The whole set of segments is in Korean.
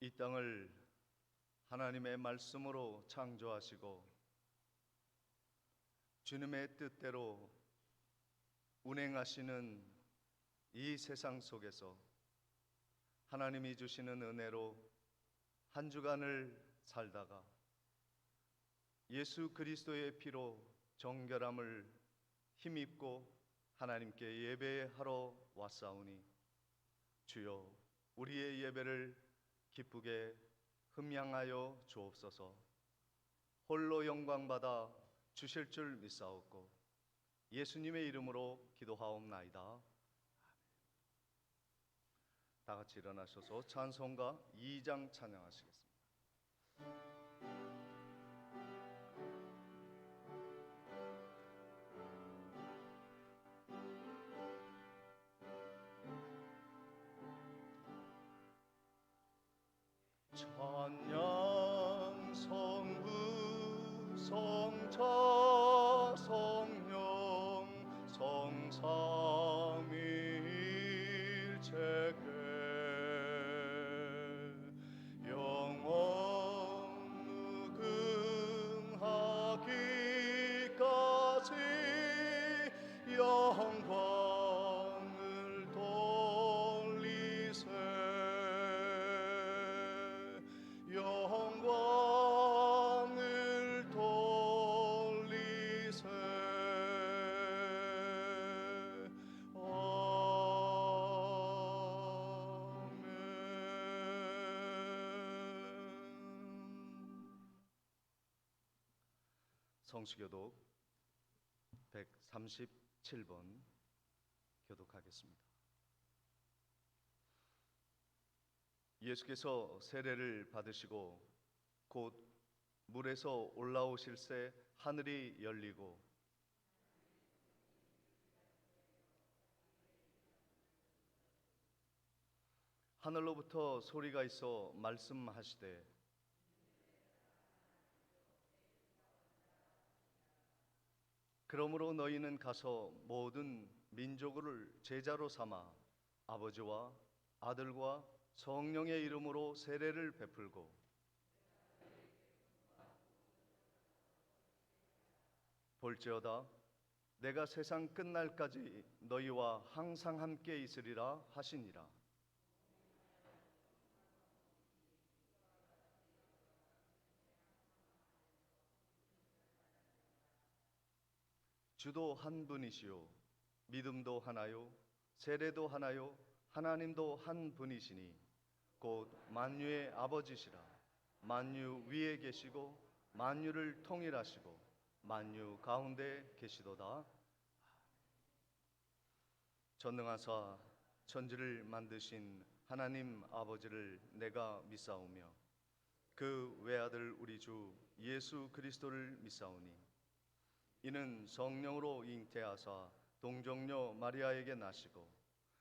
이 땅을 하나님의 말씀으로 창조하시고 주님의 뜻대로 운행하시는 이 세상 속에서 하나님이 주시는 은혜로 한 주간을 살다가 예수 그리스도의 피로 정결함을 힘입고 하나님께 예배하러 왔사오니 주여 우리의 예배를 기쁘게 흠양하여 주옵소서. 홀로 영광받아 주실 줄 믿사옵고 예수님의 이름으로 기도하옵나이다. 다 같이 일어나셔서 찬송가 2장 찬양하시겠습니다. 찬양 성부 성자 성령 성삼위일체계 영원 무궁하기까지 영광을 돌리세 영광을 돌리세. 아멘. 성시교독 137번 교독하겠습니다. 예수께서 세례를 받으시고 곧 물에서 올라오실새 하늘이 열리고 하늘로부터 소리가 있어 말씀하시되 그러므로 너희는 가서 모든 민족을 제자로 삼아 아버지와 아들과 성령의 이름으로 세례를 베풀고 볼지어다 내가 세상 끝날까지 너희와 항상 함께 있으리라 하시니라. 주도 한 분이시요 믿음도 하나요 세례도 하나요 하나님도 한 분이시니 곧 만유의 아버지시라. 만유 위에 계시고 만유를 통일하시고 만유 가운데 계시도다. 전능하사 천지를 만드신 하나님 아버지를 내가 믿사오며 그 외아들 우리 주 예수 그리스도를 믿사오니 이는 성령으로 잉태하사 동정녀 마리아에게 나시고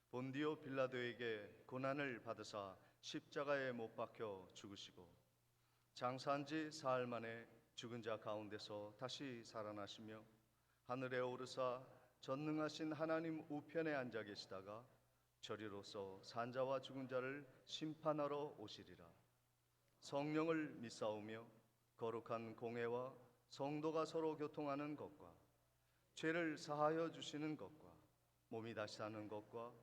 본디오 빌라도에게 고난을 받으사 십자가에 못 박혀 죽으시고 장사한 지 사흘 만에 죽은 자 가운데서 다시 살아나시며 하늘에 오르사 전능하신 하나님 우편에 앉아 계시다가 저리로서 산자와 죽은 자를 심판하러 오시리라. 성령을 믿사오며 거룩한 공회와 성도가 서로 교통하는 것과 죄를 사하여 주시는 것과 몸이 다시 사는 것과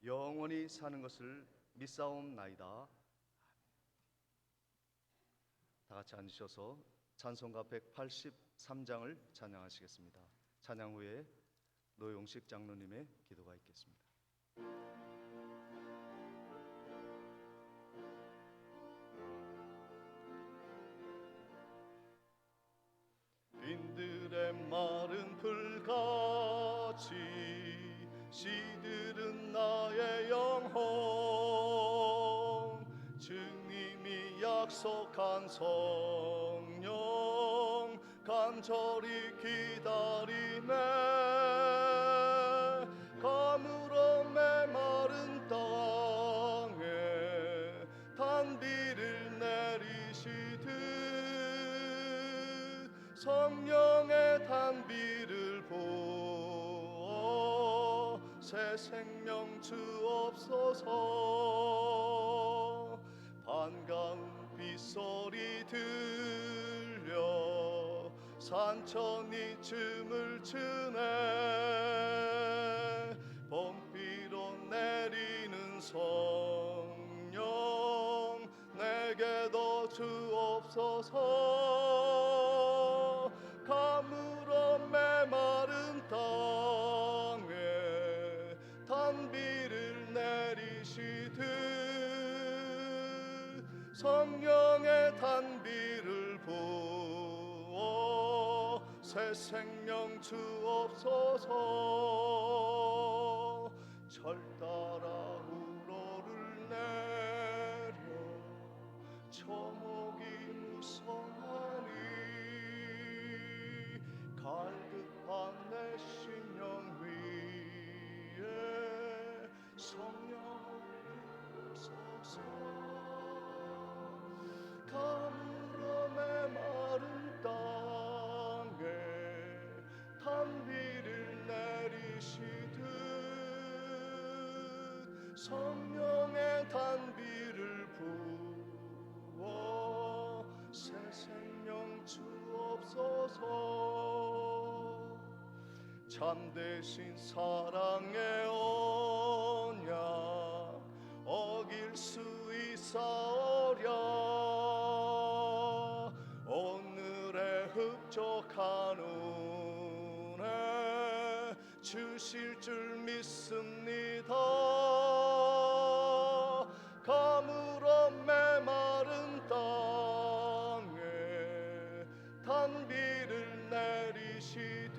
영원히 사는 것을 믿사옵나이다. 다 같이 앉으셔서 찬송가 183장을 찬양하시겠습니다. 찬양 후에 노용식 장로님의 기도가 있겠습니다. 빈들의 마른 풀같이 시들은 나의 영혼 주님이 약속한 성령 간절히 기다리네. 가물어 메마른 땅에 단비를 내리시듯 성령의 단비를 부어 새 생명 주옵소서. 반가 산천이 춤을 추네. 봄비로 내리는 성령 내게도 주옵소서. 가물어 메마른 땅에 단비를 내리시듯 성령의 단비를 부어 새 생명 주옵소서. 절 따라 우러를 내려 초목이 무성하니 갈급한 내 심령 위에 성령을 부으소서. 가물어 메마른 땅에 단비를 내리시듯 성령의 단비를 부어 새 생명 주옵소서. 참되신 사랑의 언약 어길 수 있사오랴. 오늘의 흡족한 은혜 주실 줄 믿습니다. 가물어 메마른 땅에 단비를 내리시듯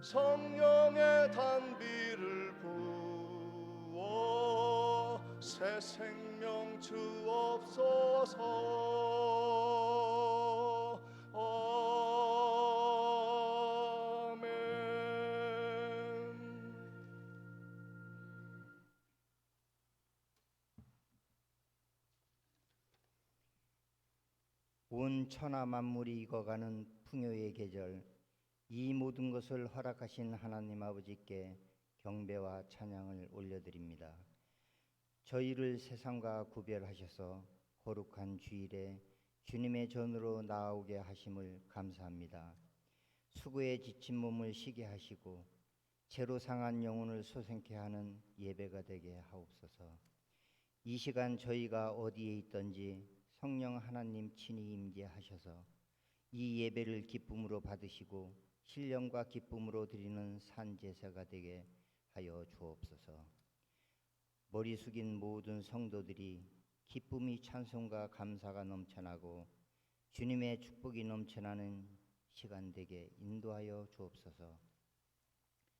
성령의 단비를 부어 새 생명 주옵소서. 아멘. 온 천하 만물이 익어가는 풍요의 계절, 이 모든 것을 허락하신 하나님 아버지께 경배와 찬양을 올려드립니다. 저희를 세상과 구별하셔서 거룩한 주일에 주님의 전으로 나아오게 하심을 감사합니다. 수고에 지친 몸을 쉬게 하시고 죄로 상한 영혼을 소생케 하는 예배가 되게 하옵소서. 이 시간 저희가 어디에 있든지 성령 하나님 친히 임재하셔서 이 예배를 기쁨으로 받으시고 신령과 기쁨으로 드리는 산제사가 되게 하여 주옵소서. 머리 숙인 모든 성도들이 기쁨이 찬송과 감사가 넘쳐나고 주님의 축복이 넘쳐나는 시간 되게 인도하여 주옵소서.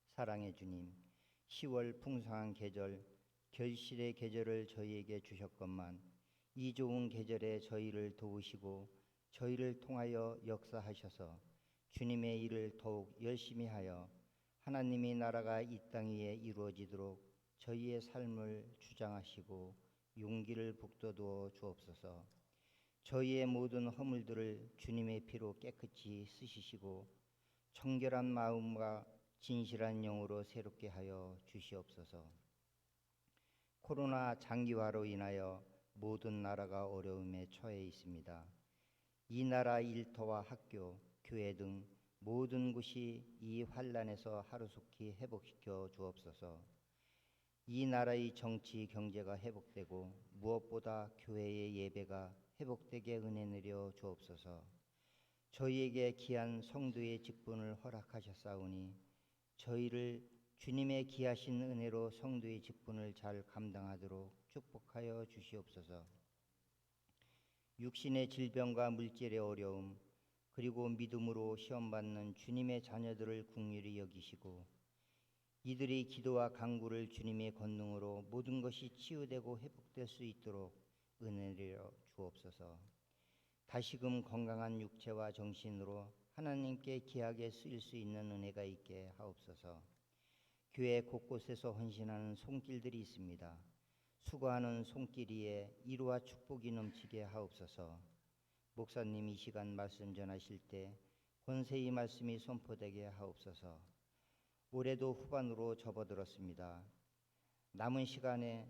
사랑의 주님, 10월 풍성한 계절, 결실의 계절을 저희에게 주셨건만 이 좋은 계절에 저희를 도우시고 저희를 통하여 역사하셔서 주님의 일을 더욱 열심히 하여 하나님의 나라가 이 땅 위에 이루어지도록 저희의 삶을 주장하시고 용기를 북돋워 주옵소서. 저희의 모든 허물들을 주님의 피로 깨끗이 씻으시고 청결한 마음과 진실한 영으로 새롭게 하여 주시옵소서. 코로나 장기화로 인하여 모든 나라가 어려움에 처해 있습니다. 이 나라 일터와 학교, 교회 등 모든 곳이 이 환란에서 하루속히 회복시켜 주옵소서. 이 나라의 정치, 경제가 회복되고 무엇보다 교회의 예배가 회복되게 은혜 내려 주옵소서. 저희에게 귀한 성도의 직분을 허락하셨사오니 저희를 주님의 귀하신 은혜로 성도의 직분을 잘 감당하도록 축복하여 주시옵소서. 육신의 질병과 물질의 어려움, 그리고 믿음으로 시험받는 주님의 자녀들을 긍휼히 여기시고 이들의 기도와 간구를 주님의 권능으로 모든 것이 치유되고 회복될 수 있도록 은혜를 주옵소서. 다시금 건강한 육체와 정신으로 하나님께 귀하게 쓰일 수 있는 은혜가 있게 하옵소서. 교회 곳곳에서 헌신하는 손길들이 있습니다. 수고하는 손길 위에 이루와 축복이 넘치게 하옵소서. 목사님 이 시간 말씀 전하실 때 권세의 말씀이 선포되게 하옵소서. 올해도 후반으로 접어들었습니다. 남은 시간도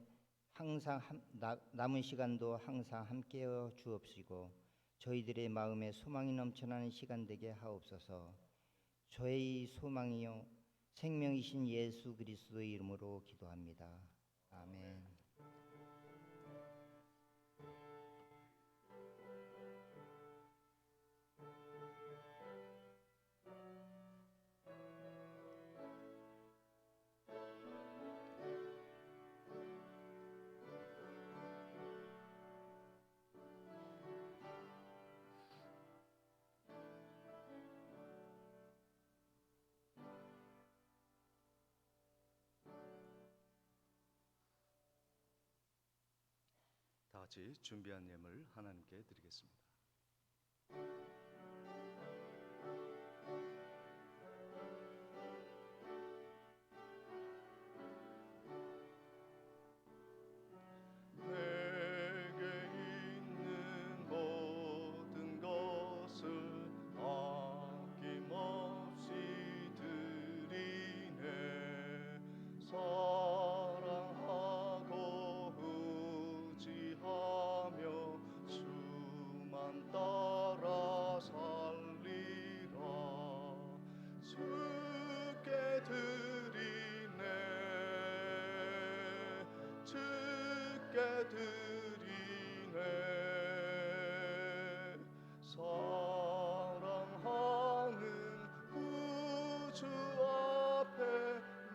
항상 함께여 주옵시고 저희들의 마음에 소망이 넘쳐나는 시간 되게 하옵소서. 저의 소망이요 생명이신 예수 그리스도의 이름으로 기도합니다. 아멘. 다 같이 준비한 예물 하나님께 드리겠습니다. 내게 있는 모든 것을 아낌없이 드리네. 사랑하고 의지하며 주만 따라 살리라. 주께 드리네. 주께 드리네. 사랑하는 구주 앞에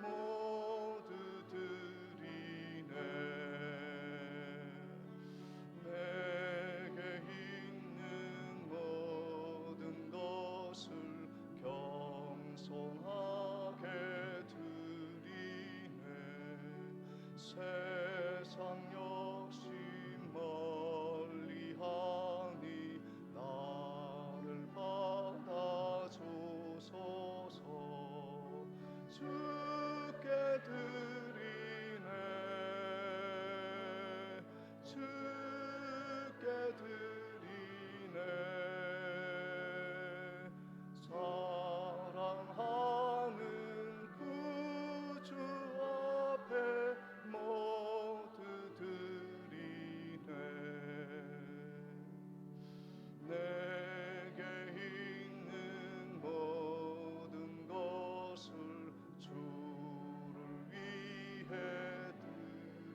모두 드리네. 내게 있는 모든 것을 겸손하게 드리네. 세상 욕심 멀리하니 나를 받아주소서. 주께 드리네. 주께 드리네. 사랑하는 구주 앞에 모두 드리네. 내게 있는 모든 것을 주를 위해 드리네.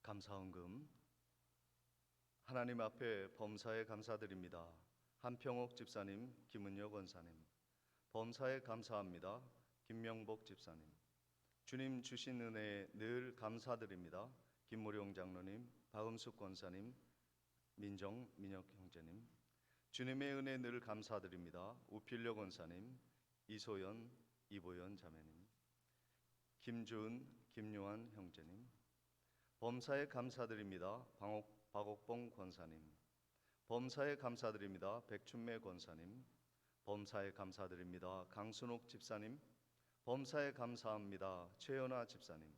감사헌금. 하나님 앞에 범사에 감사드립니다. 한평옥 집사님, 김은여 권사님. 범사에 감사합니다. 김명복 집사님. 주님 주신 은혜에 늘 감사드립니다. 김무룡 장로님, 박음숙 권사님, 민정, 민혁 형제님. 주님의 은혜에 늘 감사드립니다. 우필려 권사님, 이소연, 이보연 자매님. 김주은, 김요한 형제님. 범사에 감사드립니다. 박옥봉 권사님. 범사에 감사드립니다. 백춘매 권사님. 범사에 감사드립니다. 강순옥 집사님. 범사에 감사합니다. 최연아 집사님.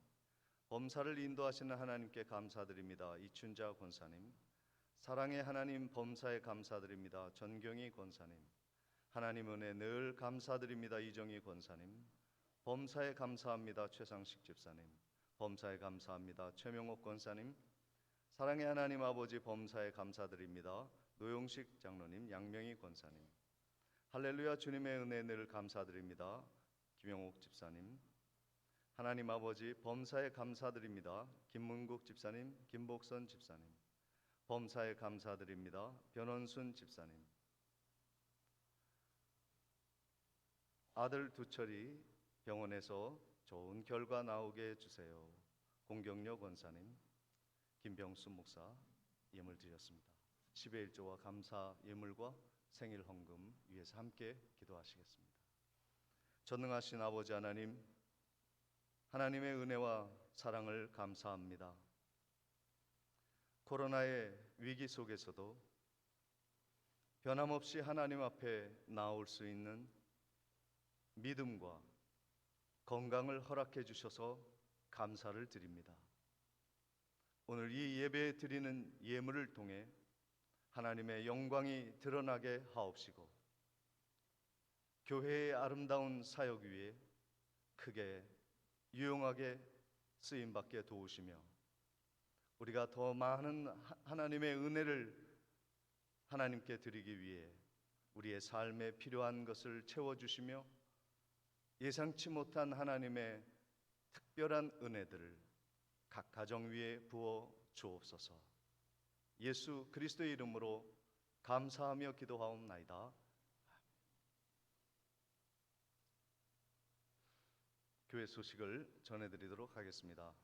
범사를 인도하시는 하나님께 감사드립니다. 이춘자 권사님. 사랑의 하나님 범사에 감사드립니다. 전경희 권사님. 하나님 은혜 늘 감사드립니다. 이정희 권사님. 범사에 감사합니다. 최상식 집사님. 범사에 감사합니다. 최명옥 권사님. 사랑의 하나님 아버지 범사에 감사드립니다. 노용식 장로님, 양명희 권사님. 할렐루야. 주님의 은혜 늘 감사드립니다. 김영옥 집사님. 하나님 아버지 범사에 감사드립니다. 김문국 집사님, 김복선 집사님. 범사에 감사드립니다. 변원순 집사님. 아들 두철이 병원에서 좋은 결과 나오게 해주세요. 공경려 권사님, 김병수 목사. 예물 드렸습니다. 10의 1조와 감사 예물과 생일 헌금 위해서 함께 기도하시겠습니다. 전능하신 아버지 하나님, 하나님의 은혜와 사랑을 감사합니다. 코로나의 위기 속에서도 변함없이 하나님 앞에 나올 수 있는 믿음과 건강을 허락해 주셔서 감사를 드립니다. 오늘 이 예배에 드리는 예물을 통해 하나님의 영광이 드러나게 하옵시고 교회의 아름다운 사역 위에 크게 유용하게 쓰임받게 도우시며 우리가 더 많은 하나님의 은혜를 하나님께 드리기 위해 우리의 삶에 필요한 것을 채워주시며 예상치 못한 하나님의 특별한 은혜들을 각 가정 위에 부어 주옵소서. 예수 그리스도의 이름으로 감사하며 기도하옵나이다. 교회 소식을 전해드리도록 하겠습니다.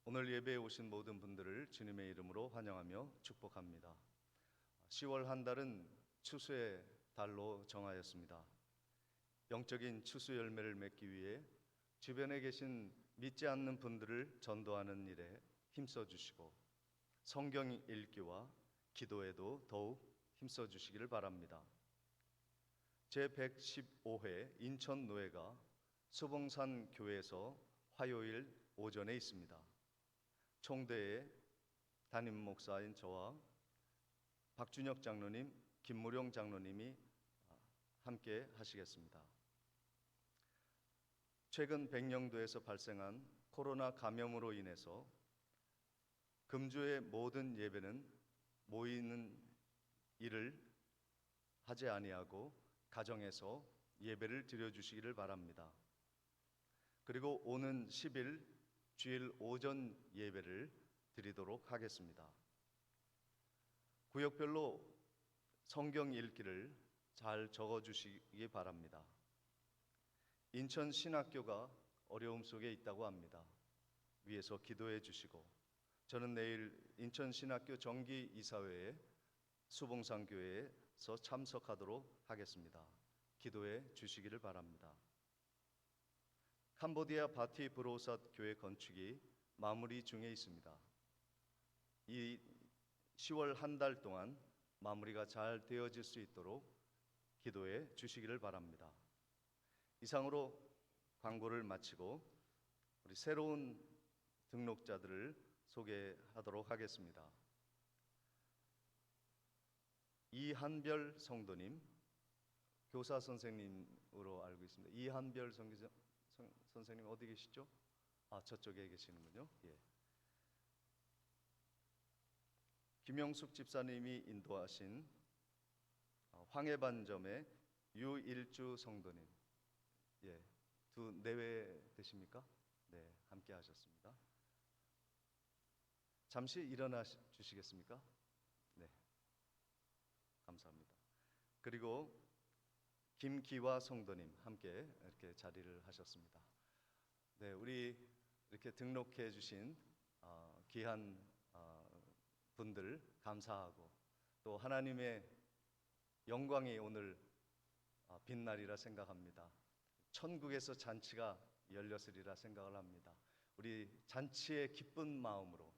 오늘 예배에 오신 모든 분들을 주님의 이름으로 환영하며 축복합니다. 10월 한 달은 추수의 달로 정하였습니다. 영적인 추수 열매를 맺기 위해 주변에 계신 믿지 않는 분들을 전도하는 일에 힘써 주시고 성경 읽기와 기도에도 더욱 힘써 주시기를 바랍니다. 제115회 인천 노회가 수봉산 교회에서 화요일 오전에 있습니다. 총대의 담임 목사인 저와 박준혁 장로님, 김무룡 장로님이 함께 하시겠습니다. 최근 백령도에서 발생한 코로나 감염으로 인해서 금주의 모든 예배는 모이는 일을 하지 아니하고 가정에서 예배를 드려주시기를 바랍니다. 그리고 오는 10일 주일 오전 예배를 드리도록 하겠습니다. 구역별로 성경 읽기를 잘 적어주시기 바랍니다. 인천 신학교가 어려움 속에 있다고 합니다. 위에서 기도해 주시고 저는 내일 인천 신학교 정기 이사회에 수봉산 교회에서 참석하도록 하겠습니다. 기도해 주시기를 바랍니다. 캄보디아 바티 브로삿 교회 건축이 마무리 중에 있습니다. 이 10월 한 달 동안 마무리가 잘 되어질 수 있도록 기도해 주시기를 바랍니다. 이상으로 광고를 마치고 우리 새로운 등록자들을 소개하도록 하겠습니다. 이한별 성도님, 교사 선생님으로 알고 있습니다. 이한별 선생님 어디 계시죠? 저쪽에 계시는군요. 예. 김영숙 집사님이 인도하신 황해반점의 유일주 성도님, 예, 두 내외 되십니까? 네, 함께 하셨습니다. 잠시 일어나 주시겠습니까? 네, 감사합니다. 그리고 김기화 성도님 함께 이렇게 자리를 하셨습니다. 네, 우리 이렇게 등록해 주신 귀한 분들 감사하고 또 하나님의 영광이 오늘 빛날이라 생각합니다. 천국에서 잔치가 열렸으리라 생각을 합니다. 우리 잔치의 기쁜 마음으로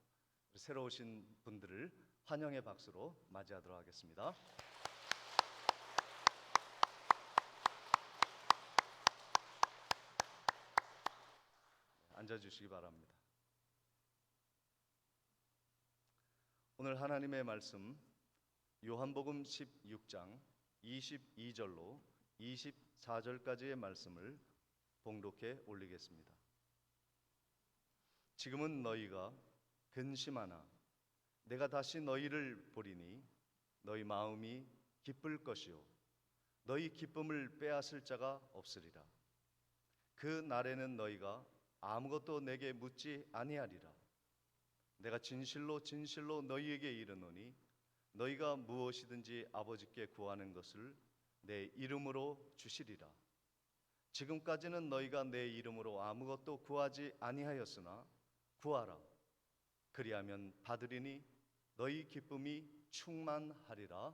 우리 새로 오신 분들을 환영의 박수로 맞이하도록 하겠습니다. 앉아주시기 바랍니다. 오늘 하나님의 말씀 요한복음 16장 22절로 24절까지의 말씀을 봉독해 올리겠습니다. 지금은 너희가 근심하나 내가 다시 너희를 보리니 너희 마음이 기쁠 것이요 너희 기쁨을 빼앗을 자가 없으리라. 그 날에는 너희가 아무것도 내게 묻지 아니하리라. 내가 진실로 진실로 너희에게 이르노니 너희가 무엇이든지 아버지께 구하는 것을 내 이름으로 주시리라. 지금까지는 너희가 내 이름으로 아무것도 구하지 아니하였으나 구하라. 그리하면 받으리니 너희 기쁨이 충만하리라.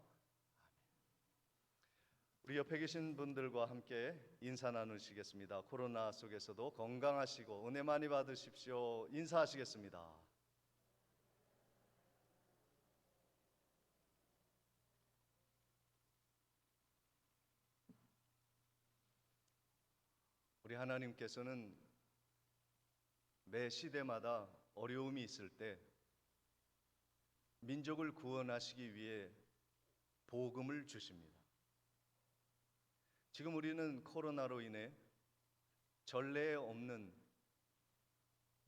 우리 옆에 계신 분들과 함께 인사 나누시겠습니다. 코로나 속에서도 건강하시고 은혜 많이 받으십시오. 인사하시겠습니다. 우리 하나님께서는 매 시대마다 어려움이 있을 때 민족을 구원하시기 위해 복음을 주십니다. 지금 우리는 코로나로 인해 전례에 없는,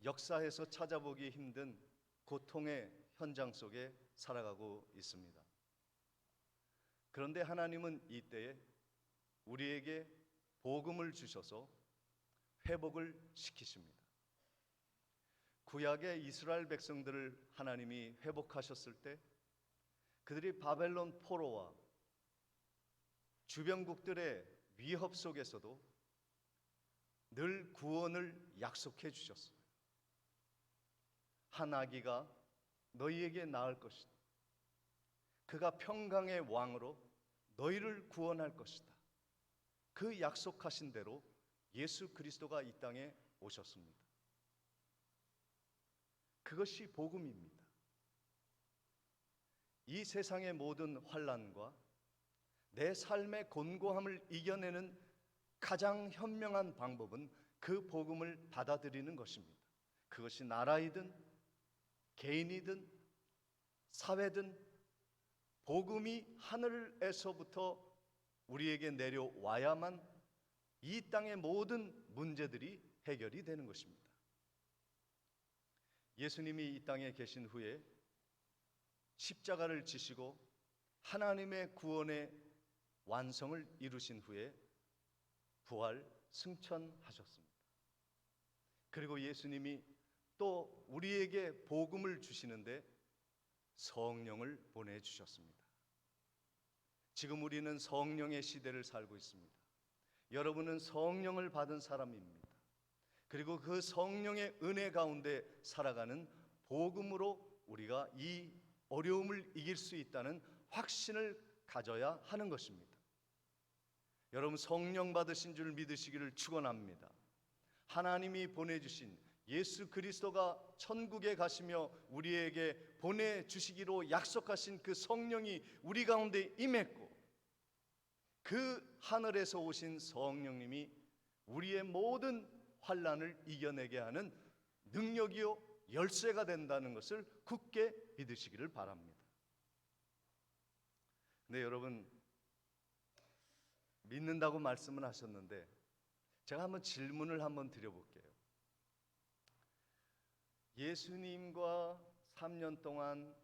역사에서 찾아보기 힘든 고통의 현장 속에 살아가고 있습니다. 그런데 하나님은 이때에 우리에게 복음을 주셔서 회복을 시키십니다. 구약의 이스라엘 백성들을 하나님이 회복하셨을 때 그들이 바벨론 포로와 주변국들의 위협 속에서도 늘 구원을 약속해 주셨어요. 한 아기가 너희에게 낳을 것이다. 그가 평강의 왕으로 너희를 구원할 것이다. 그 약속하신 대로 예수 그리스도가 이 땅에 오셨습니다. 그것이 복음입니다. 이 세상의 모든 환난과 내 삶의 곤고함을 이겨내는 가장 현명한 방법은 그 복음을 받아들이는 것입니다. 그것이 나라이든 개인이든 사회든 복음이 하늘에서부터 우리에게 내려와야만 이 땅의 모든 문제들이 해결이 되는 것입니다. 예수님이 이 땅에 계신 후에 십자가를 지시고 하나님의 구원의 완성을 이루신 후에 부활 승천하셨습니다. 그리고 예수님이 또 우리에게 복음을 주시는데 성령을 보내주셨습니다. 지금 우리는 성령의 시대를 살고 있습니다. 여러분은 성령을 받은 사람입니다. 그리고 그 성령의 은혜 가운데 살아가는 복음으로 우리가 이 어려움을 이길 수 있다는 확신을 가져야 하는 것입니다. 여러분, 성령 받으신 줄 믿으시기를 축원합니다. 하나님이 보내주신 예수 그리스도가 천국에 가시며 우리에게 보내주시기로 약속하신 그 성령이 우리 가운데 임했고, 그 하늘에서 오신 성령님이 우리의 모든 환난을 이겨내게 하는 능력이요 열쇠가 된다는 것을 굳게 믿으시기를 바랍니다. 근데 여러분, 믿는다고 말씀을 하셨는데 제가 한번 질문을 한번 드려볼게요. 예수님과 3년 동안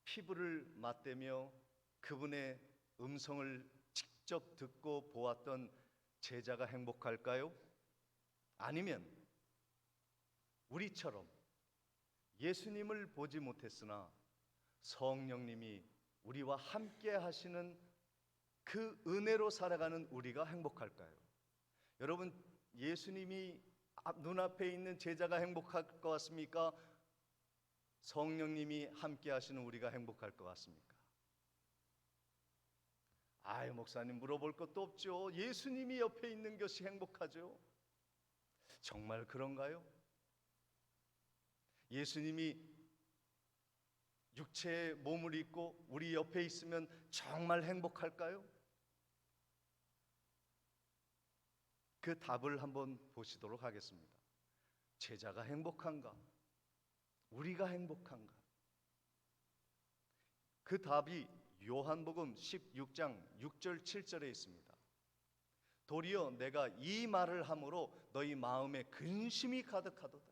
피부를 맞대며 그분의 음성을 직접 듣고 보았던 제자가 행복할까요? 아니면 우리처럼 예수님을 보지 못했으나 성령님이 우리와 함께 하시는 그 은혜로 살아가는 우리가 행복할까요? 여러분, 예수님이 눈앞에 있는 제자가 행복할 것 같습니까? 성령님이 함께 하시는 우리가 행복할 것 같습니까? 아유, 목사님, 물어볼 것도 없죠. 예수님이 옆에 있는 것이 행복하죠. 정말 그런가요? 예수님이 육체의 몸을 입고 우리 옆에 있으면 정말 행복할까요? 그 답을 한번 보시도록 하겠습니다. 제자가 행복한가? 우리가 행복한가? 그 답이 요한복음 16장 6절 7절에 있습니다. 도리어 내가 이 말을 함으로 너희 마음에 근심이 가득하도다.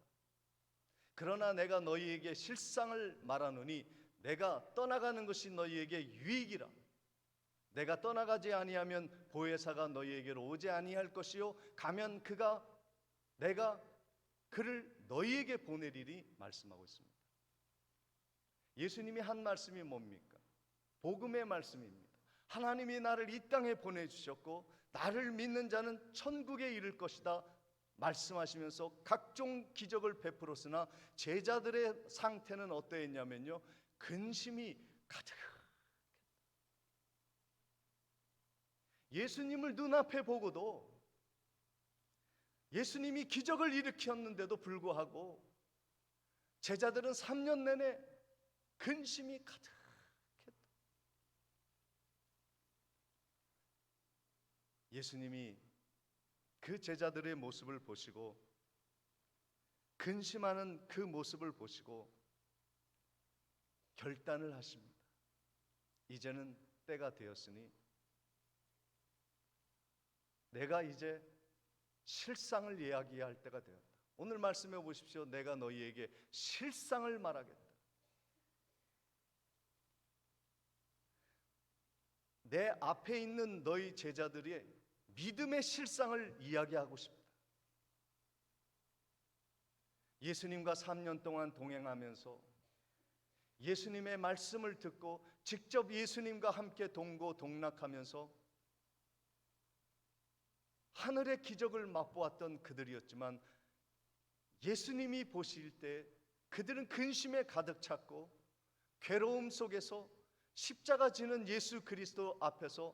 그러나 내가 너희에게 실상을 말하노니 내가 떠나가는 것이 너희에게 유익이라. 내가 떠나가지 아니하면 보혜사가 너희에게로 오지 아니할 것이요 가면 내가 그를 너희에게 보내리니 말씀하고 있습니다. 예수님이 한 말씀이 뭡니까? 복음의 말씀입니다. 하나님이 나를 이 땅에 보내주셨고 나를 믿는 자는 천국에 이를 것이다. 말씀하시면서 각종 기적을 베풀었으나 제자들의 상태는 어떠했냐면요, 근심이 가득. 예수님을 눈앞에 보고도, 예수님이 기적을 일으켰는데도 불구하고 제자들은 3년 내내 근심이 가득했다. 예수님이 그 제자들의 모습을 보시고, 근심하는 그 모습을 보시고 결단을 하십니다. 이제는 때가 되었으니 내가 이제 실상을 이야기할 때가 되었다. 오늘 말씀해 보십시오. 내가 너희에게 실상을 말하겠다. 내 앞에 있는 너희 제자들의 믿음의 실상을 이야기하고 싶다. 예수님과 3년 동안 동행하면서 예수님의 말씀을 듣고 직접 예수님과 함께 동고동락하면서 하늘의 기적을 맛보았던 그들이었지만, 예수님이 보실 때 그들은 근심에 가득 찼고 괴로움 속에서 십자가 지는 예수 그리스도 앞에서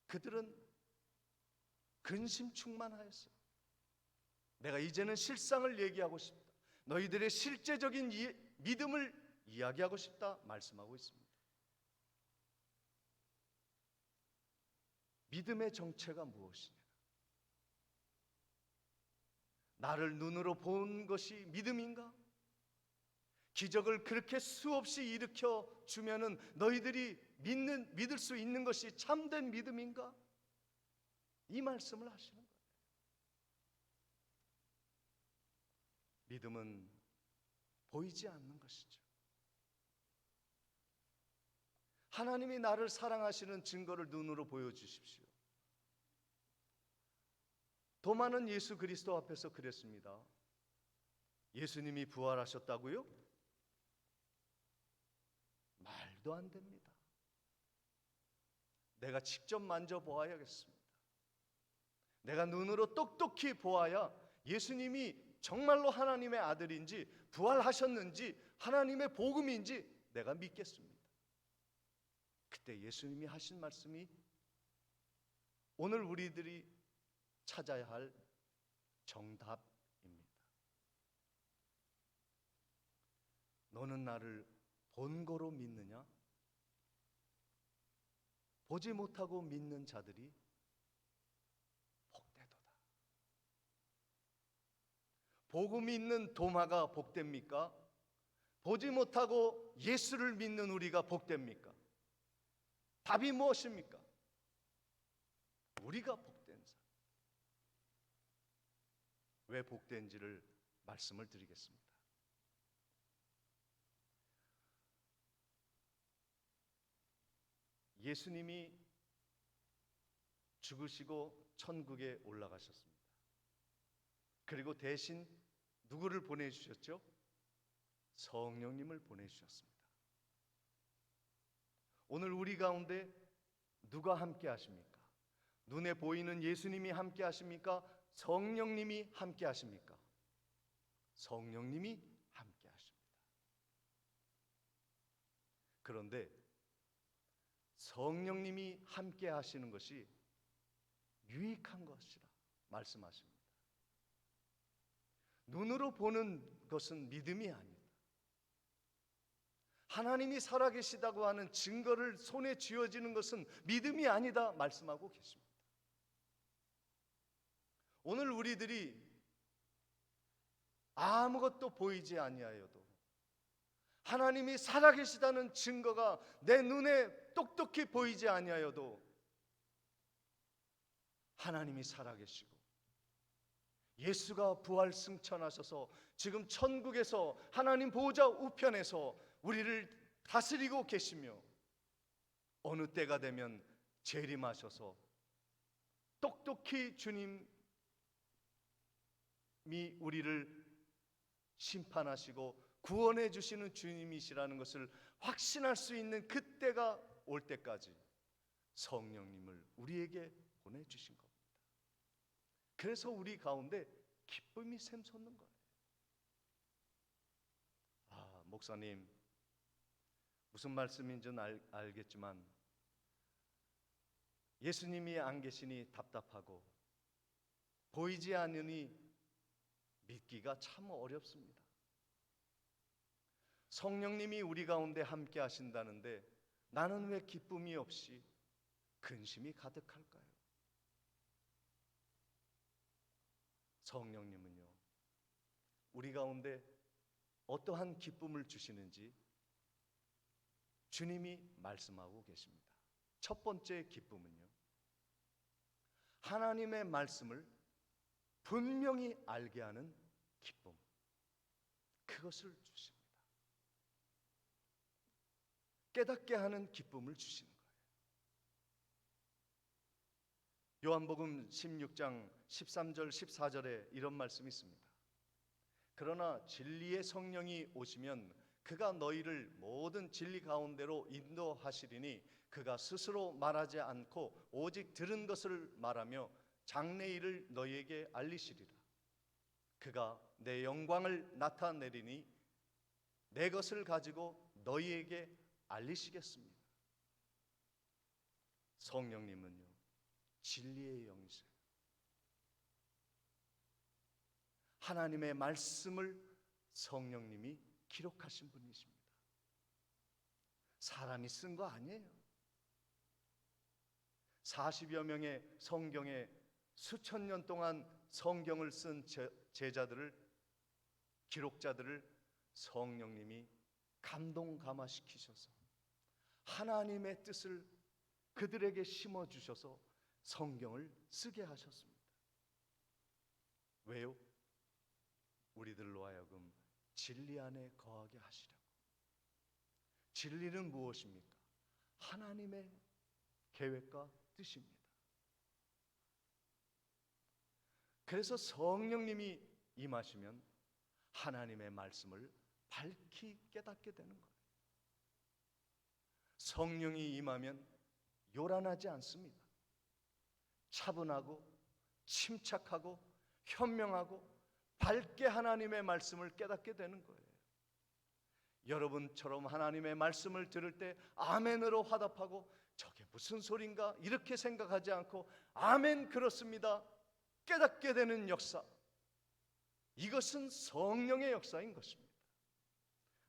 그들은 근심 충만하였어요. 내가 이제는 실상을 얘기하고 싶다. 너희들의 실제적인 믿음을 이야기하고 싶다 말씀하고 있습니다. 믿음의 정체가 무엇이냐? 나를 눈으로 본 것이 믿음인가? 기적을 그렇게 수없이 일으켜 주면은 너희들이 믿을 수 있는 것이 참된 믿음인가? 이 말씀을 하시는 거예요. 믿음은 보이지 않는 것이죠. 하나님이 나를 사랑하시는 증거를 눈으로 보여주십시오. 도마는 예수 그리스도 앞에서 그랬습니다. 예수님이 부활하셨다고요? 말도 안 됩니다. 내가 직접 만져보아야겠습니다. 내가 눈으로 똑똑히 보아야 예수님이 정말로 하나님의 아들인지 부활하셨는지 하나님의 복음인지 내가 믿겠습니다. 그때 예수님이 하신 말씀이 오늘 우리들이 찾아야 할 정답입니다. 너는 나를 본 거로 믿느냐? 보지 못하고 믿는 자들이 복되도다. 복음이 있는 도마가 복됩니까? 보지 못하고 예수를 믿는 우리가 복됩니까? 답이 무엇입니까? 우리가 복된 자. 왜 복된지를 말씀을 드리겠습니다. 예수님이 죽으시고 천국에 올라가셨습니다. 그리고 대신 누구를 보내주셨죠? 성령님을 보내주셨습니다. 오늘 우리 가운데 누가 함께 하십니까? 눈에 보이는 예수님이 함께 하십니까? 성령님이 함께 하십니까? 성령님이 함께 하십니다. 그런데 성령님이 함께 하시는 것이 유익한 것이라 말씀하십니다. 눈으로 보는 것은 믿음이 아니다. 하나님이 살아계시다고 하는 증거를 손에 쥐어지는 것은 믿음이 아니다 말씀하고 계십니다. 오늘 우리들이 아무것도 보이지 아니하여도 하나님이 살아계시다는 증거가 내 눈에 똑똑히 보이지 아니하여도 하나님이 살아계시고 예수가 부활 승천하셔서 지금 천국에서 하나님 보좌 우편에서 우리를 다스리고 계시며 어느 때가 되면 재림하셔서 똑똑히 주님이 우리를 심판하시고 구원해 주시는 주님이시라는 것을 확신할 수 있는 그때가 올 때까지 성령님을 우리에게 보내주신 겁니다. 그래서 우리 가운데 기쁨이 샘솟는 거예요. 목사님, 무슨 말씀인지는 알겠지만 예수님이 안 계시니 답답하고 보이지 않으니 믿기가 참 어렵습니다. 성령님이 우리 가운데 함께 하신다는데 나는 왜 기쁨이 없이 근심이 가득할까요? 성령님은요, 우리 가운데 어떠한 기쁨을 주시는지 주님이 말씀하고 계십니다. 첫 번째 기쁨은요, 하나님의 말씀을 분명히 알게 하는 기쁨, 그것을 주십니다. 깨닫게 하는 기쁨을 주시는 거예요. 요한복음 16장 13절 14절에 이런 말씀이 있습니다. 그러나 진리의 성령이 오시면 그가 너희를 모든 진리 가운데로 인도하시리니 그가 스스로 말하지 않고 오직 들은 것을 말하며 장래 일을 너희에게 알리시리라. 그가 내 영광을 나타내리니 내 것을 가지고 너희에게 알리시겠습니다. 성령님은요, 진리의 영이세요. 하나님의 말씀을 성령님이 기록하신 분이십니다. 사람이 쓴 거 아니에요. 40여 명의 성경에 수천 년 동안 성경을 쓴 제자들을, 기록자들을 성령님이 감동 감화시키셔서 하나님의 뜻을 그들에게 심어주셔서 성경을 쓰게 하셨습니다. 왜요? 우리들로 하여금 진리 안에 거하게 하시려고. 진리는 무엇입니까? 하나님의 계획과 뜻입니다. 그래서 성령님이 임하시면 하나님의 말씀을 밝히 깨닫게 되는 거예요. 성령이 임하면 요란하지 않습니다. 차분하고 침착하고 현명하고 밝게 하나님의 말씀을 깨닫게 되는 거예요. 여러분처럼 하나님의 말씀을 들을 때 아멘으로 화답하고 저게 무슨 소린가 이렇게 생각하지 않고 아멘 그렇습니다 깨닫게 되는 역사, 이것은 성령의 역사인 것입니다.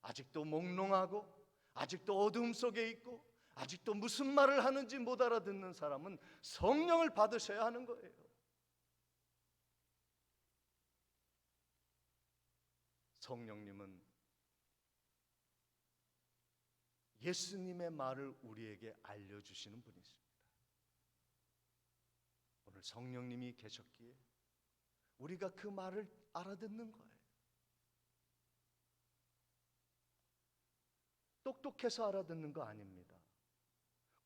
아직도 몽롱하고 아직도 어둠 속에 있고 아직도 무슨 말을 하는지 못 알아듣는 사람은 성령을 받으셔야 하는 거예요. 성령님은 예수님의 말을 우리에게 알려주시는 분이십니다. 오늘 성령님이 계셨기에 우리가 그 말을 알아듣는 거예요. 똑똑해서 알아듣는 거 아닙니다.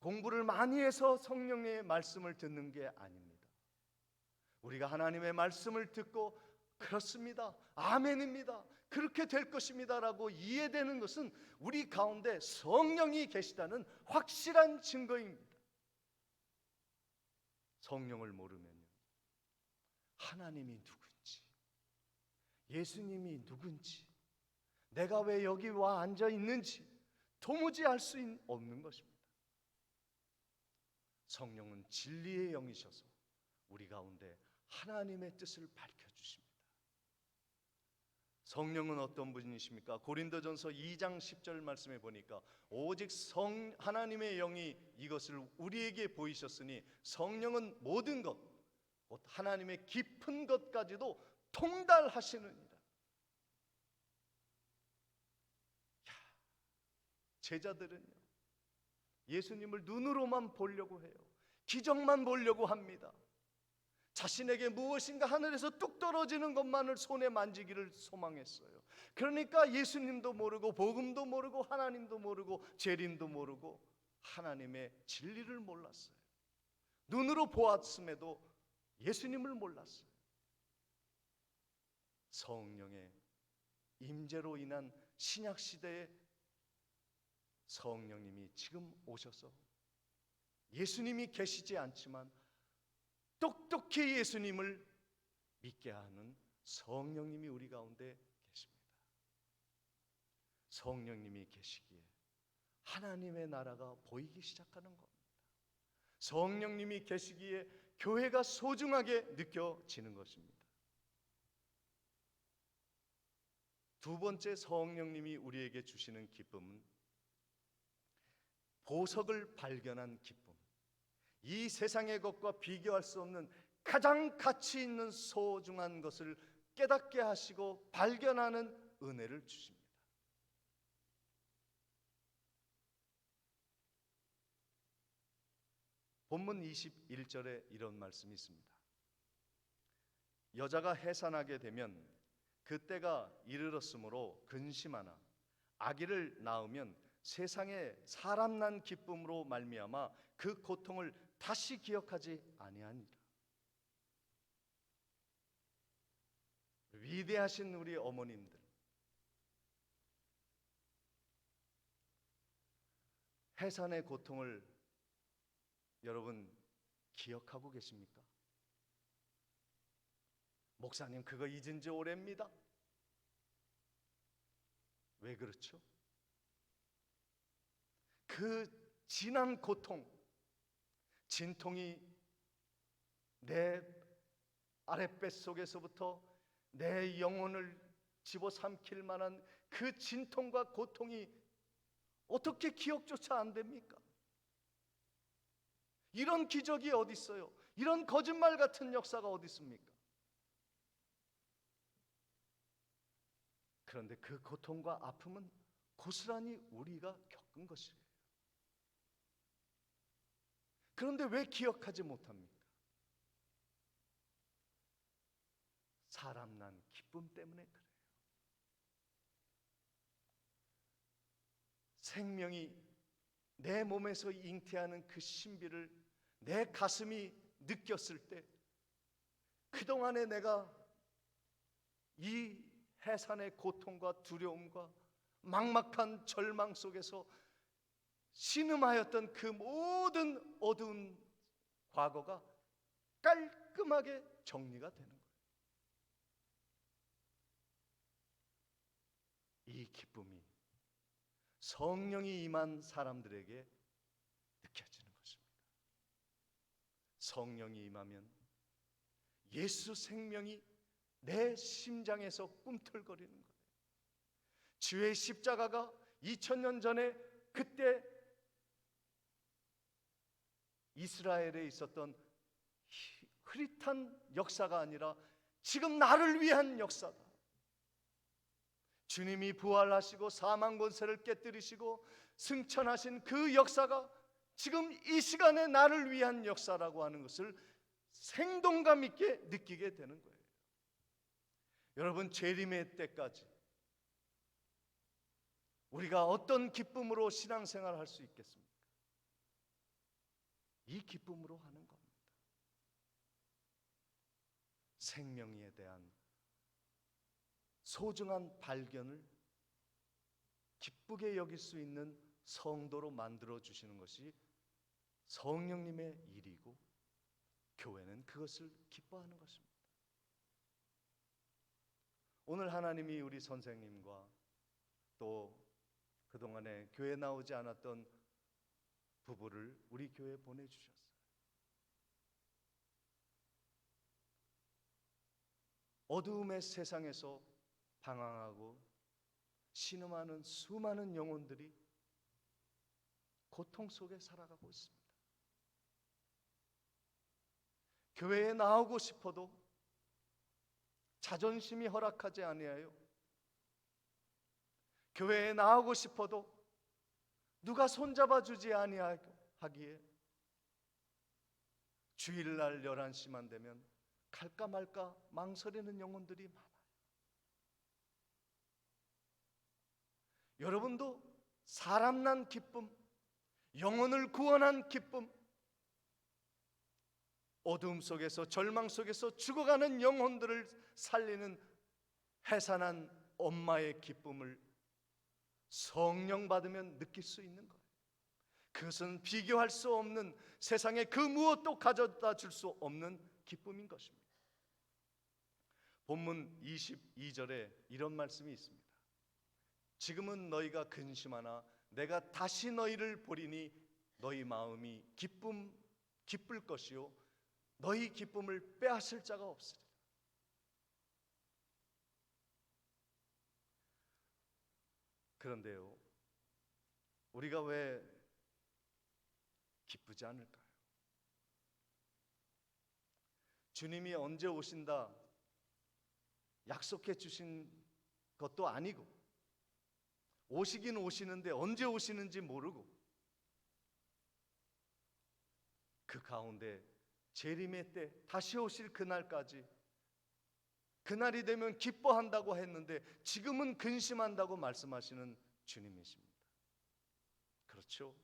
공부를 많이 해서 성령의 말씀을 듣는 게 아닙니다. 우리가 하나님의 말씀을 듣고 그렇습니다, 아멘입니다, 그렇게 될 것입니다 라고 이해되는 것은 우리 가운데 성령이 계시다는 확실한 증거입니다. 성령을 모르면요, 하나님이 누군지, 예수님이 누군지, 내가 왜 여기 와 앉아 있는지 도무지 알 수 없는 것입니다. 성령은 진리의 영이셔서 우리 가운데 하나님의 뜻을 밝혀주십니다. 성령은 어떤 분이십니까? 고린도전서 2장 10절 말씀에 보니까 오직 하나님의 영이 이것을 우리에게 보이셨으니 성령은 모든 것, 곧 하나님의 깊은 것까지도 통달하시느니라. 제자들은요, 예수님을 눈으로만 보려고 해요. 기적만 보려고 합니다. 자신에게 무엇인가 하늘에서 뚝 떨어지는 것만을 손에 만지기를 소망했어요. 그러니까 예수님도 모르고 복음도 모르고 하나님도 모르고 재림도 모르고 하나님의 진리를 몰랐어요. 눈으로 보았음에도 예수님을 몰랐어요. 성령의 임재로 인한 신약시대의 성령님이 지금 오셔서 예수님이 계시지 않지만 똑똑히 예수님을 믿게 하는 성령님이 우리 가운데 계십니다. 성령님이 계시기에 하나님의 나라가 보이기 시작하는 겁니다. 성령님이 계시기에 교회가 소중하게 느껴지는 것입니다. 두 번째, 성령님이 우리에게 주시는 기쁨은 보석을 발견한 기쁨. 이 세상의 것과 비교할 수 없는 가장 가치 있는 소중한 것을 깨닫게 하시고 발견하는 은혜를 주십니다. 본문 21절에 이런 말씀이 있습니다. 여자가 해산하게 되면 그때가 이르렀으므로 근심하나 아기를 낳으면 세상에 사람 난 기쁨으로 말미암아 그 고통을 다시 기억하지 아니하니라. 위대하신 우리 어머님들, 해산의 고통을 여러분 기억하고 계십니까? 목사님, 그거 잊은 지 오래입니다. 왜 그렇죠? 그 진한 고통, 진통이 내 아랫뱃속에서부터 내 영혼을 집어삼킬 만한 그 진통과 고통이 어떻게 기억조차 안 됩니까? 이런 기적이 어디 있어요? 이런 거짓말 같은 역사가 어디 있습니까? 그런데 그 고통과 아픔은 고스란히 우리가 겪은 것이에요. 그런데 왜 기억하지 못합니까? 사람 난 기쁨 때문에 그래요. 생명이 내 몸에서 잉태하는 그 신비를 내 가슴이 느꼈을 때, 그동안에 내가 이 해산의 고통과 두려움과 막막한 절망 속에서 신음하였던 그 모든 어두운 과거가 깔끔하게 정리가 되는 거예요. 이 기쁨이 성령이 임한 사람들에게 느껴지는 것입니다. 성령이 임하면 예수 생명이 내 심장에서 꿈틀거리는 거예요. 주의 십자가가 2000년 전에 그때 이스라엘에 있었던 흐릿한 역사가 아니라 지금 나를 위한 역사다. 주님이 부활하시고 사망 권세를 깨뜨리시고 승천하신 그 역사가 지금 이 시간에 나를 위한 역사라고 하는 것을 생동감 있게 느끼게 되는 거예요. 여러분, 재림의 때까지 우리가 어떤 기쁨으로 신앙생활을 할 수 있겠습니까? 이 기쁨으로 하는 겁니다. 생명에 대한 소중한 발견을 기쁘게 여길 수 있는 성도로 만들어 주시는 것이 성령님의 일이고, 교회는 그것을 기뻐하는 것입니다. 오늘 하나님이 우리 선생님과 또 그동안에 교회 나오지 않았던 부부를 우리 교회에 보내주셨어요. 어두움의 세상에서 방황하고 신음하는 수많은 영혼들이 고통 속에 살아가고 있습니다. 교회에 나오고 싶어도 자존심이 허락하지 아니하여, 교회에 나오고 싶어도 누가 손잡아 주지 아니하기에 주일날 11시만 되면 갈까 말까 망설이는 영혼들이 많아요. 여러분도 사람 난 기쁨, 영혼을 구원한 기쁨, 어두움 속에서 절망 속에서 죽어가는 영혼들을 살리는 해산한 엄마의 기쁨을 성령 받으면 느낄 수 있는 거예요. 그것은 비교할 수 없는, 세상에 그 무엇도 가져다 줄 수 없는 기쁨인 것입니다. 본문 22절에 이런 말씀이 있습니다. 지금은 너희가 근심하나 내가 다시 너희를 보리니 너희 마음이 기쁠 것이요 너희 기쁨을 빼앗을 자가 없으리라. 그런데요, 우리가 왜 기쁘지 않을까요? 주님이 언제 오신다 약속해 주신 것도 아니고, 오시긴 오시는데 언제 오시는지 모르고, 그 가운데 재림의 때 다시 오실 그날까지, 그날이 되면 기뻐한다고 했는데 지금은 근심한다고 말씀하시는 주님이십니다. 그렇죠?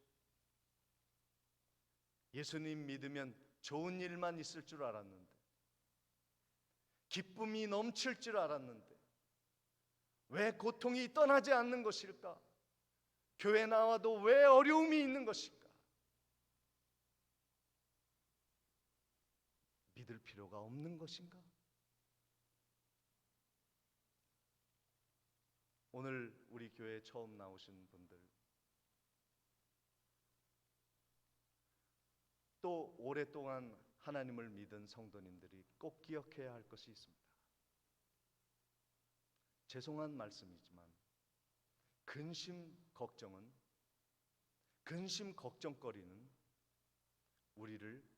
예수님 믿으면 좋은 일만 있을 줄 알았는데, 기쁨이 넘칠 줄 알았는데 왜 고통이 떠나지 않는 것일까? 교회 나와도 왜 어려움이 있는 것일까? 믿을 필요가 없는 것인가? 오늘 우리 교회에 처음 나오신 분들, 또 오랫동안 하나님을 믿은 성도님들이 꼭 기억해야 할 것이 있습니다. 죄송한 말씀이지만 근심 걱정거리는 우리를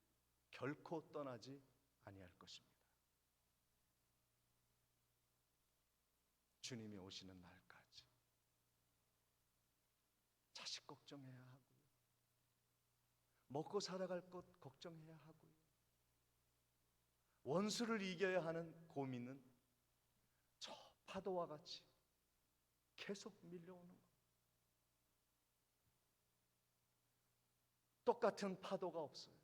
결코 떠나지 아니할 것입니다. 주님이 오시는 날까지 자식 걱정해야 하고요, 먹고 살아갈 것 걱정해야 하고요, 원수를 이겨야 하는 고민은 저 파도와 같이 계속 밀려오는 것. 똑같은 파도가 없어요.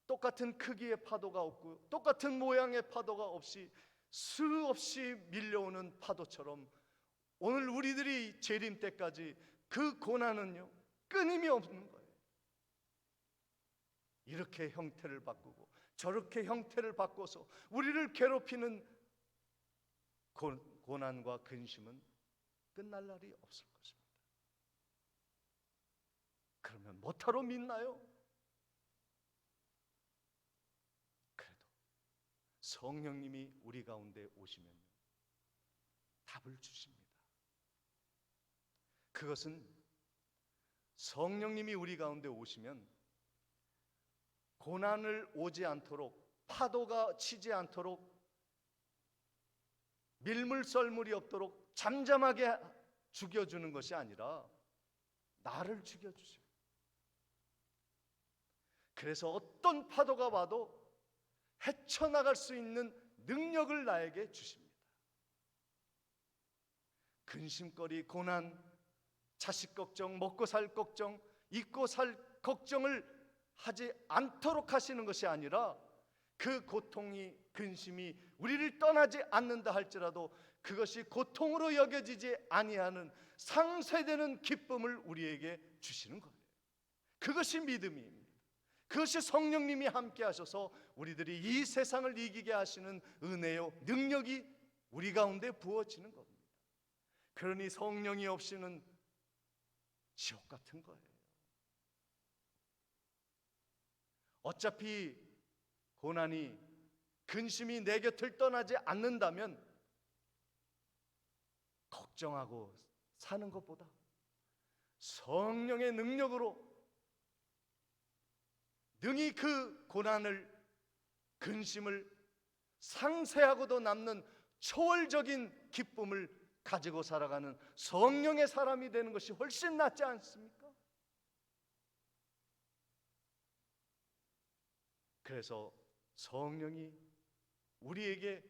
똑같은 크기의 파도가 없고 똑같은 모양의 파도가 없이 수없이 밀려오는 파도처럼 오늘 우리들이 재림 때까지 그 고난은요 끊임이 없는 거예요. 이렇게 형태를 바꾸고 저렇게 형태를 바꿔서 우리를 괴롭히는 고난과 근심은 끝날 날이 없을 것입니다. 그러면 뭐하러 믿나요? 그래도 성령님이 우리 가운데 오시면 답을 주십니다. 그것은 성령님이 우리 가운데 오시면 고난을 오지 않도록, 파도가 치지 않도록, 밀물썰물이 없도록 잠잠하게 죽여주는 것이 아니라 나를 죽여주세요. 그래서 어떤 파도가 와도 헤쳐나갈 수 있는 능력을 나에게 주십니다. 근심거리, 고난, 자식 걱정, 먹고 살 걱정, 입고 살 걱정을 하지 않도록 하시는 것이 아니라 그 고통이, 근심이 우리를 떠나지 않는다 할지라도 그것이 고통으로 여겨지지 아니하는 상쇄되는 기쁨을 우리에게 주시는 거예요. 그것이 믿음입니다. 그것이 성령님이 함께 하셔서 우리들이 이 세상을 이기게 하시는 은혜요 능력이 우리 가운데 부어지는 겁니다. 그러니 성령이 없이는 지옥 같은 거예요. 어차피 고난이, 근심이 내 곁을 떠나지 않는다면 걱정하고 사는 것보다 성령의 능력으로 능히 그 고난을, 근심을 상쇄하고도 남는 초월적인 기쁨을 가지고 살아가는 성령의 사람이 되는 것이 훨씬 낫지 않습니까? 그래서 성령이 우리에게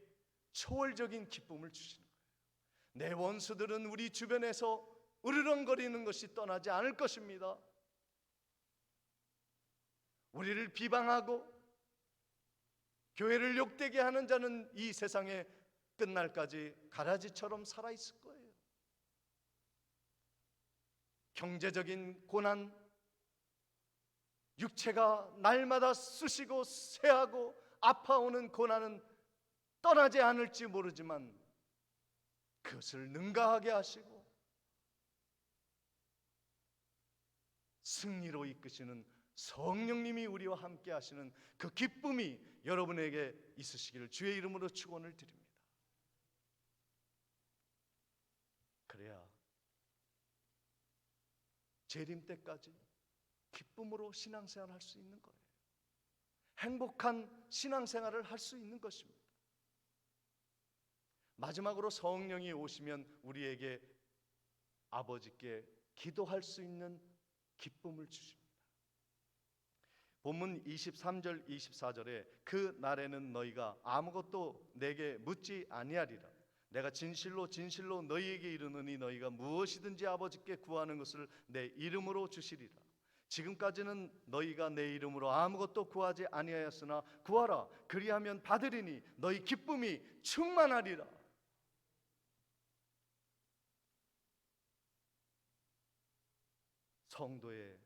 초월적인 기쁨을 주시는 거예요. 내 원수들은 우리 주변에서 으르렁거리는 것이 떠나지 않을 것입니다. 우리를 비방하고 교회를 욕되게 하는 자는 이 세상에 끝날까지 가라지처럼 살아있을 거예요. 경제적인 고난, 육체가 날마다 쑤시고 쇠하고 아파오는 고난은 떠나지 않을지 모르지만 그것을 능가하게 하시고 승리로 이끄시는 성령님이 우리와 함께 하시는 그 기쁨이 여러분에게 있으시기를 주의 이름으로 축원을 드립니다. 그래야 재림 때까지 기쁨으로 신앙생활을 할 수 있는 거예요. 행복한 신앙생활을 할 수 있는 것입니다. 마지막으로 성령이 오시면 우리에게 아버지께 기도할 수 있는 기쁨을 주십니다. 본문 23절 24절에 그 날에는 너희가 아무것도 내게 묻지 아니하리라. 내가 진실로 진실로 너희에게 이르노니 너희가 무엇이든지 아버지께 구하는 것을 내 이름으로 주시리라. 지금까지는 너희가 내 이름으로 아무것도 구하지 아니하였으나 구하라. 그리하면 받으리니 너희 기쁨이 충만하리라. 성도의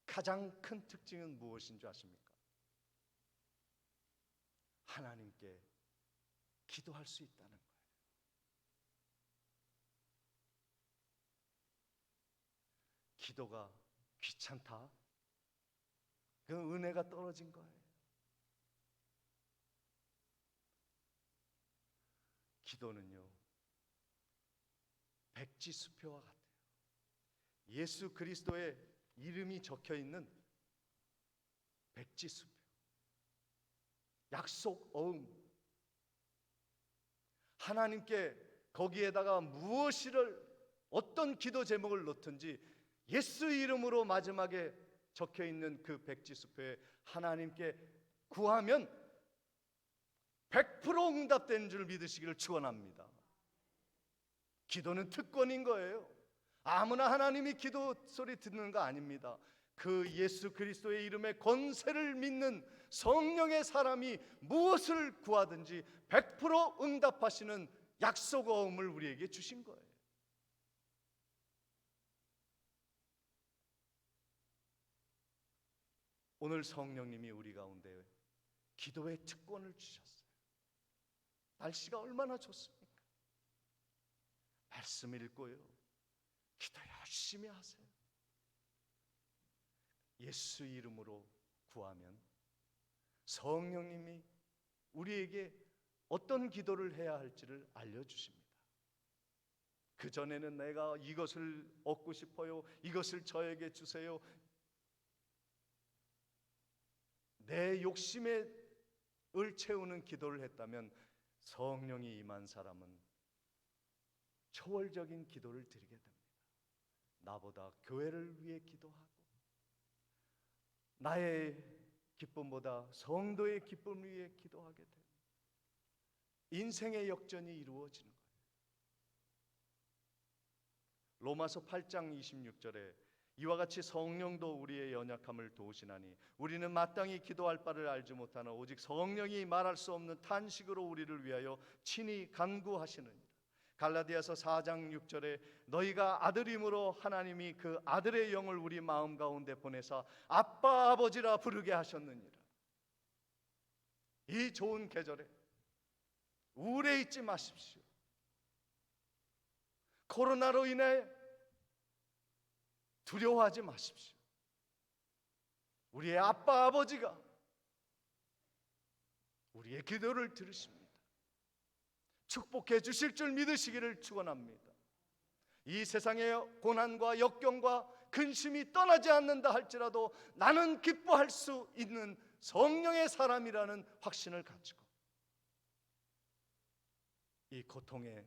가장 큰 특징은 무엇인 줄 아십니까? 하나님께 기도할 수 있다는 거예요. 기도가 귀찮다? 그 은혜가 떨어진 거예요. 기도는요, 백지수표와 같아요. 예수 그리스도의 이름이 적혀 있는 백지수표, 약속 어음. 하나님께 거기에다가 무엇을 어떤 기도 제목을 넣든지 예수 이름으로 마지막에 적혀 있는 그 백지수표에 하나님께 구하면 100% 응답되는 줄 믿으시기를 축원합니다. 기도는 특권인 거예요. 아무나 하나님이 기도 소리 듣는 거 아닙니다. 그 예수 그리스도의 이름의 권세를 믿는 성령의 사람이 무엇을 구하든지 100% 응답하시는 약속어음을 우리에게 주신 거예요. 오늘 성령님이 우리 가운데 기도의 특권을 주셨어요. 날씨가 얼마나 좋습니까? 말씀 읽고요, 기도 열심히 하세요. 예수 이름으로 구하면 성령님이 우리에게 어떤 기도를 해야 할지를 알려주십니다. 그전에는 내가 이것을 얻고 싶어요, 이것을 저에게 주세요, 내 욕심을 채우는 기도를 했다면 성령이 임한 사람은 초월적인 기도를 드리게 됩니다. 나보다 교회를 위해 기도하고 나의 기쁨보다 성도의 기쁨을 위해 기도하게 돼요. 인생의 역전이 이루어지는 거예요. 로마서 8장 26절에 이와 같이 성령도 우리의 연약함을 도우시나니 우리는 마땅히 기도할 바를 알지 못하나 오직 성령이 말할 수 없는 탄식으로 우리를 위하여 친히 간구하시느니라. 갈라디아서 4장 6절에 너희가 아들임으로 하나님이 그 아들의 영을 우리 마음 가운데 보내사 아빠 아버지라 부르게 하셨느니라. 이 좋은 계절에 우울해 있지 마십시오. 코로나로 인해 두려워하지 마십시오. 우리의 아빠 아버지가 우리의 기도를 들으십니다. 축복해 주실 줄 믿으시기를 축원합니다. 이 세상의 고난과 역경과 근심이 떠나지 않는다 할지라도 나는 기뻐할 수 있는 성령의 사람이라는 확신을 가지고 이 고통의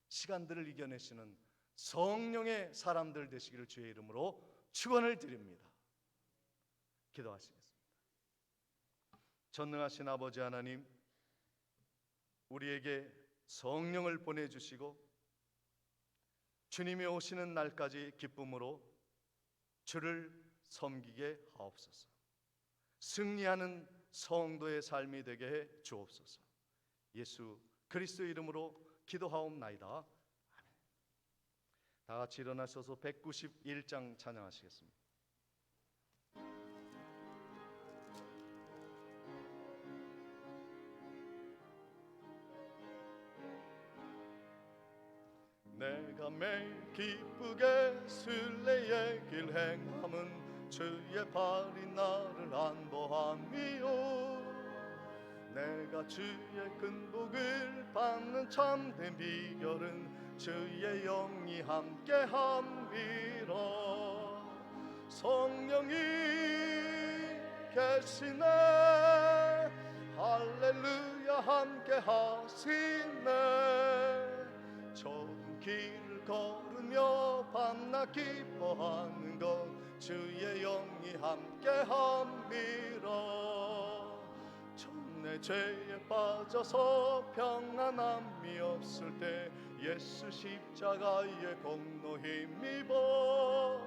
시간들을 이겨내시는 성령의 사람들 되시기를 주의 이름으로 축원을 드립니다. 기도하시겠습니다. 전능하신 아버지 하나님, 우리에게 성령을 보내주시고 주님이 오시는 날까지 기쁨으로 주를 섬기게 하옵소서. 승리하는 성도의 삶이 되게 해 주옵소서. 예수 그리스도 이름으로 기도하옵나이다. 아멘. 다 같이 일어나셔서 191장 찬양하시겠습니다. 내가 매일 기쁘게 순례의 길 행함은 주의 발이 나를 안보함이요. 내가 주의 큰 복을 받는 참된 비결은 주의 영이 함께함이라. 성령이 계시네, 할렐루야 함께하시네. 좁은 길을 걸으며 밤낮 기뻐하는 것 주의 영이 함께함이라. 내 죄에 빠져서 평안함이 없을 때 예수 십자가의 공로 힘입어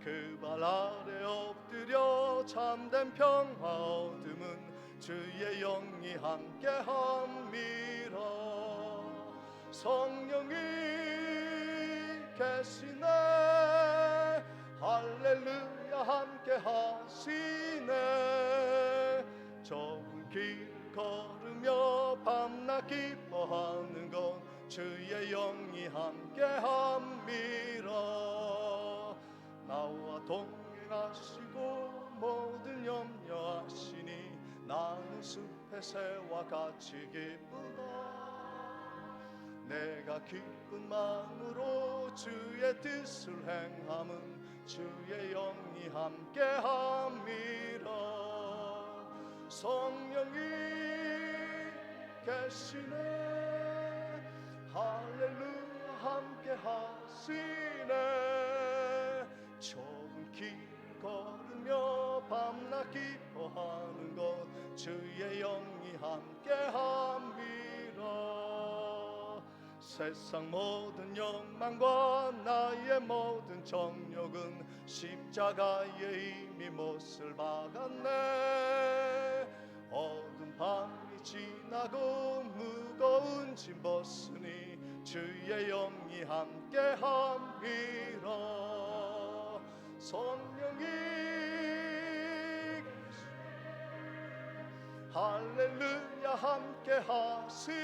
그 발 아래 엎드려 참된 평화 얻음은 주의 영이 함께함이라. 성령이 계시네, 할렐루야 함께하시네. 좁은 길 걸으며 밤낮 기뻐하는 것 주의 영이 함께함이라. 나와 동행하시고 모든 염려하시니 나는 숲의 새와 같이 기쁘다. 내가 기쁜 마음으로 주의 뜻을 행함은 주의 영이 함께함이라. 성령이 계시네, 할렐루야 함께하시네. 좁은 길 걸으며 밤낮 기뻐하는 것 주의 영이 함께함이라. 세상 모든 욕망과 나의 모든 정욕은 십자가에 이미 못을 박았네. 어두운 밤이 지나고 무거운 짐 벗으니 주의 영이 함께함이라. 성령이 할렐루야 함께하시네.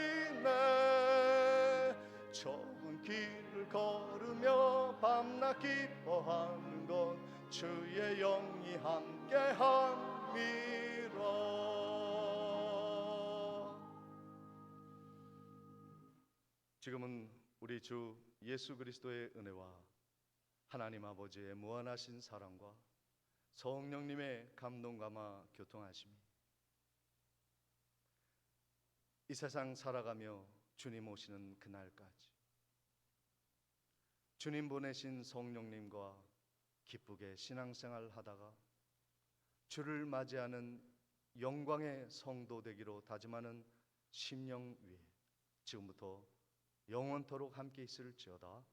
좁은 길을 걸으며 밤낮 기뻐하는 것 주의 영이 함께함이라. 지금은 우리 주 예수 그리스도의 은혜와 하나님 아버지의 무한하신 사랑과 성령님의 감동감화 교통하심이 이 세상 살아가며 주님 오시는 그날까지 주님 보내신 성령님과 기쁘게 신앙생활 하다가 주를 맞이하는 영광의 성도 되기로 다짐하는 심령 위에 지금부터 영원토록 함께 있을지어다.